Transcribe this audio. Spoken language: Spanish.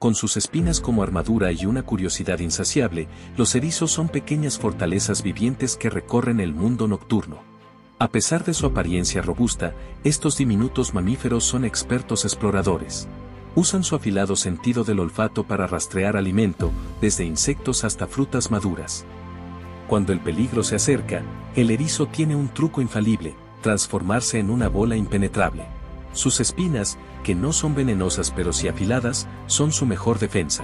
Con sus espinas como armadura y una curiosidad insaciable, los erizos son pequeñas fortalezas vivientes que recorren el mundo nocturno. A pesar de su apariencia robusta, estos diminutos mamíferos son expertos exploradores. Usan su afilado sentido del olfato para rastrear alimento, desde insectos hasta frutas maduras. Cuando el peligro se acerca, el erizo tiene un truco infalible: transformarse en una bola impenetrable. Sus espinas, que no son venenosas pero sí afiladas, son su mejor defensa.